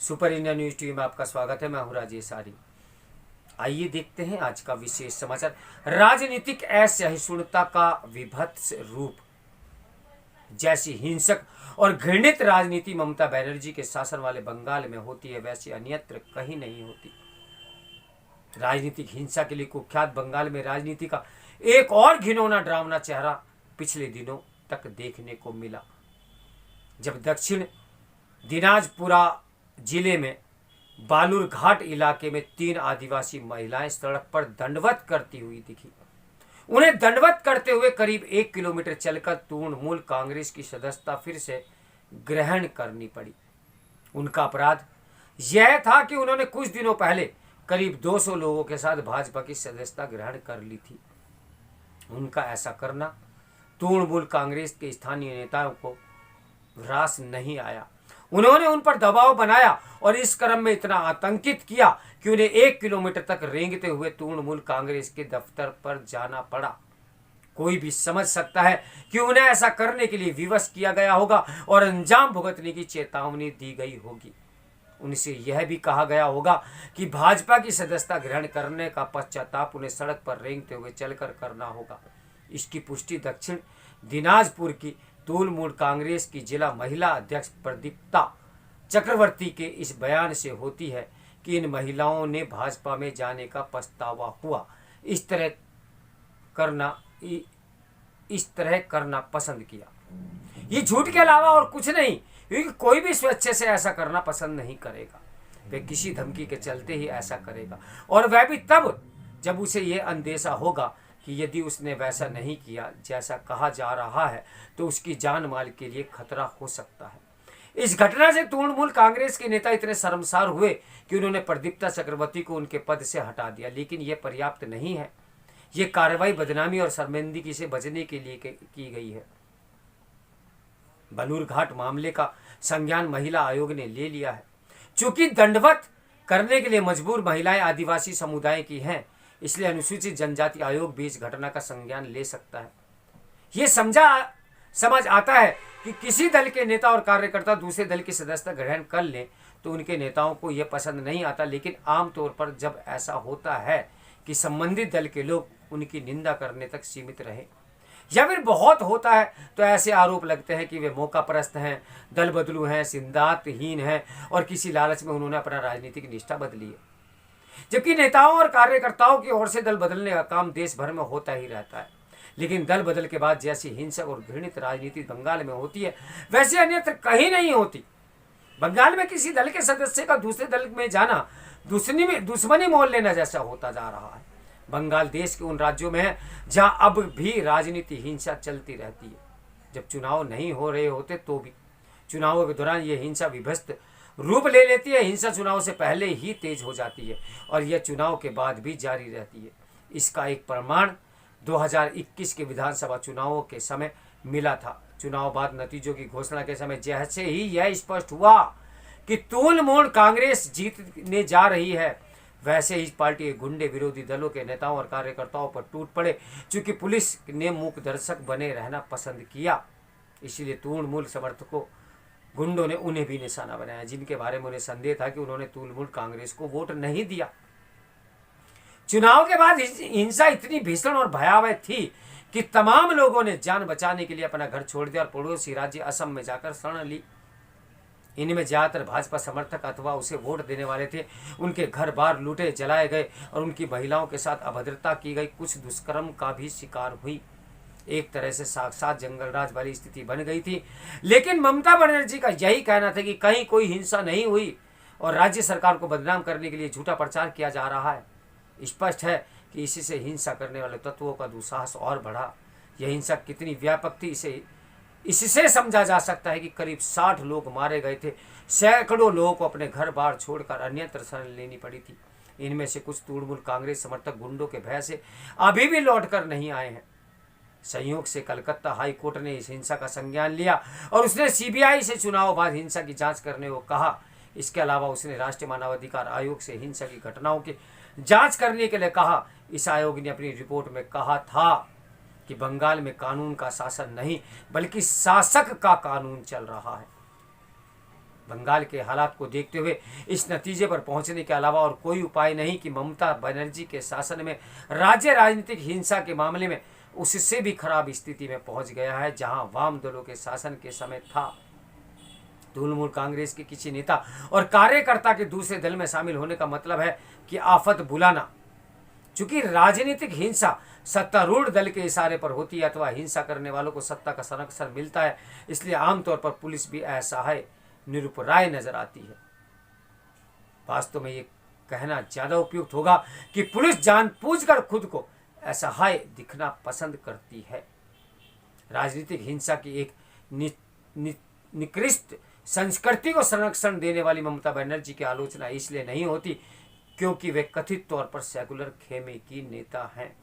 Super India news TV में आपका स्वागत है। मैं हूं राजेश आर्य। आइए देखते हैं आज का विशेष समाचार। राजनीतिक असहिष्णुता का विभत्स रूप। जैसी हिंसक और घृणित राजनीति ममता बनर्जी के शासन वाले बंगाल में होती है, वैसी अन्यत्र कहीं नहीं होती। राजनीतिक हिंसा के लिए कुख्यात बंगाल में राजनीति का एक और घिनौना डरावना चेहरा पिछले दिनों तक देखने को मिला, जब दक्षिण दिनाजपुरा जिले में बालूरघाट इलाके में 3 आदिवासी महिलाएं सड़क पर दंडवत करती हुई दिखी। उन्हें दंडवत करते हुए करीब 1 किलोमीटर चलकर तृणमूल कांग्रेस की सदस्यता फिर से ग्रहण करनी पड़ी। उनका अपराध यह था कि उन्होंने कुछ दिनों पहले करीब 200 लोगों के साथ भाजपा की सदस्यता ग्रहण कर ली थी। उनका ऐसा करना तृणमूल कांग्रेस के स्थानीय नेताओं को रास नहीं आया। उन्होंने उन पर दबाव बनाया और इस क्रम में इतना आतंकित किया कि उन्हें 1 किलोमीटर तक रेंगते हुए तृणमूल कांग्रेस के दफ्तर पर जाना पड़ा। कोई भी समझ सकता है कि उन्हें ऐसा करने के लिए विवश किया गया होगा और अंजाम भुगतने की चेतावनी दी गई होगी। उनसे यह भी कहा गया होगा कि भाजपा की सदस्यता ग्रहण करने का पश्चाताप उन्हें सड़क पर रेंगते हुए चलकर करना होगा। इसकी पुष्टि दक्षिण दिनाजपुर की तृणमूल कांग्रेस की जिला महिला अध्यक्ष प्रदीप्ता चक्रवर्ती के इस बयान से होती है कि इन महिलाओं ने भाजपा में जाने का पछतावा हुआ। इस तरह करना पसंद किया। ये झूठ के अलावा और कुछ नहीं, क्योंकि कोई भी स्वेच्छा से ऐसा करना पसंद नहीं करेगा। वे किसी धमकी के चलते ही ऐसा करेगा, और वह भी तब जब उसे यह अंदेशा होगा कि यदि उसने वैसा नहीं किया जैसा कहा जा रहा है तो उसकी जान माल के लिए खतरा हो सकता है। इस घटना से तृणमूल कांग्रेस के नेता इतने शर्मसार हुए कि उन्होंने प्रदीप्ता चक्रवर्ती को उनके पद से हटा दिया। लेकिन यह पर्याप्त नहीं है। यह कार्रवाई बदनामी और शर्मिंदगी से बचने के लिए की गई है। बालूरघाट मामले का संज्ञान महिला आयोग ने ले लिया है। चूंकि दंडवत करने के लिए मजबूर महिलाएं आदिवासी समुदाय की हैं, इसलिए अनुसूचित जनजाति आयोग भी इस घटना का संज्ञान ले सकता है। यह समझ आता है कि किसी दल के नेता और कार्यकर्ता दूसरे दल की सदस्यता ग्रहण कर लें तो उनके नेताओं को यह पसंद नहीं आता। लेकिन आमतौर पर जब ऐसा होता है कि संबंधित दल के लोग उनकी निंदा करने तक सीमित रहे, या फिर बहुत होता है तो ऐसे आरोप लगते हैं कि वे मौकापरस्त हैं, दल बदलू हैं, सिद्धांतहीन हैं और किसी लालच में उन्होंने अपना राजनीतिक निष्ठा बदली है। जबकि नेताओं और कार्यकर्ताओं की ओर से दल बदलने का काम देश भर में होता ही रहता है। लेकिन दल बदल के बाद जैसी हिंसक और घृणित राजनीति बंगाल में होती है, वैसे अन्यत्र कहीं नहीं होती। बंगाल में किसी दल के सदस्य का दूसरे दल में जाना दुश्मनी मोल लेना जैसा होता जा रहा है। बंगाल देश के उन राज्यों में है जहां अब भी राजनीति हिंसा चलती रहती है। जब चुनाव नहीं हो रहे होते तो भी चुनावों के दौरान यह हिंसा विभत्स रूप ले लेती है। हिंसा चुनाव से पहले ही तेज हो जाती है और यह चुनाव के बाद भी जारी रहती है। इसका एक प्रमाण 2021 के विधानसभा चुनावों के समय मिला था। चुनाव बाद नतीजों की घोषणा के समय जैसे ही यह स्पष्ट हुआ कि तृणमूल कांग्रेस जीतने जा रही है, वैसे ही पार्टी के गुंडे विरोधी दलों के नेताओं और कार्यकर्ताओं पर टूट पड़े। चूंकि पुलिस ने मूक दर्शक बने रहना पसंद किया, इसलिए तृणमूल समर्थकों गुंडों ने उन्हें भी निशाना बनाया, जिनके बारे में उन्हें संदेह था कि उन्होंने तृणमूल कांग्रेस को वोट नहीं दिया। चुनाव के बाद हिंसा इतनी भीषण और भयावह थी कि तमाम लोगों ने जान बचाने के लिए अपना घर छोड़ दिया और पड़ोसी राज्य असम में जाकर शरण ली। इनमें ज्यादातर भाजपा समर्थक अथवा उसे वोट देने वाले थे। उनके घर बार लूटे, जलाए गए और उनकी महिलाओं के साथ अभद्रता की गई। कुछ दुष्कर्म का भी शिकार हुई। एक तरह से साक्षात जंगलराज वाली स्थिति बन गई थी। लेकिन ममता बनर्जी का यही कहना था कि कहीं कोई हिंसा नहीं हुई और राज्य सरकार को बदनाम करने के लिए झूठा प्रचार किया जा रहा है। स्पष्ट है कि इसी से हिंसा करने वाले तत्वों का दुस्साहस और बढ़ा। यह हिंसा कितनी व्यापक थी इससे समझा जा सकता है कि करीब 60 लोग मारे गए थे। सैकड़ों लोगों को अपने घर बार छोड़कर अन्यत्र शरण लेनी पड़ी थी। इनमें से कुछ तृणमूल कांग्रेस समर्थक गुंडों के भय से अभी भी लौट कर नहीं आए हैं। संयोग से कलकत्ता हाई कोर्ट ने इस हिंसा का संज्ञान लिया और उसने सीबीआई से चुनाव बाद हिंसा की जांच करने को कहा। इसके अलावा उसने राष्ट्रीय मानवाधिकार आयोग से हिंसा की घटनाओं की जांच करने के लिए कहा। इस आयोग ने अपनी रिपोर्ट में कहा था कि बंगाल में कानून का शासन नहीं बल्कि शासक का कानून चल रहा है। बंगाल के हालात को देखते हुए इस नतीजे पर पहुंचने के अलावा और कोई उपाय नहीं कि ममता बनर्जी के शासन में राज्य राजनीतिक हिंसा के मामले में उससे भी खराब स्थिति में पहुंच गया है। जहां वाम दलों के शासन के समय था, तृणमूल कांग्रेस के किसी नेता और कार्यकर्ता के दूसरे दल में शामिल होने का मतलब है कि आफत बुलाना। चूंकि राजनीतिक हिंसा सत्तारूढ़ दल के इशारे पर होती है अथवा हिंसा करने वालों को सत्ता का संरक्षण मिलता है, इसलिए आमतौर पर पुलिस भी असहाय निरुपराय नजर आती है। वास्तव में ये कहना ज्यादा उपयुक्त होगा कि पुलिस जानबूझकर खुद को असहाय दिखना पसंद करती है। राजनीतिक हिंसा की एक निकृष्ट संस्कृति को संरक्षण देने वाली ममता बनर्जी की आलोचना इसलिए नहीं होती क्योंकि वे कथित तौर पर सेकुलर खेमे की नेता हैं।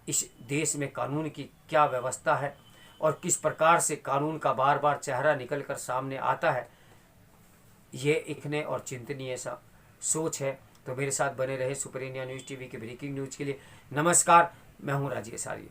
इस देश में कानून की क्या व्यवस्था है और किस प्रकार से कानून का बार बार चेहरा निकलकर सामने आता है, ये लिखने और चिंतनीय सा सोच है। तो मेरे साथ बने रहे सुपर इंडिया न्यूज़ टीवी के ब्रेकिंग न्यूज़ के लिए। नमस्कार, मैं हूँ राजेश आर्य।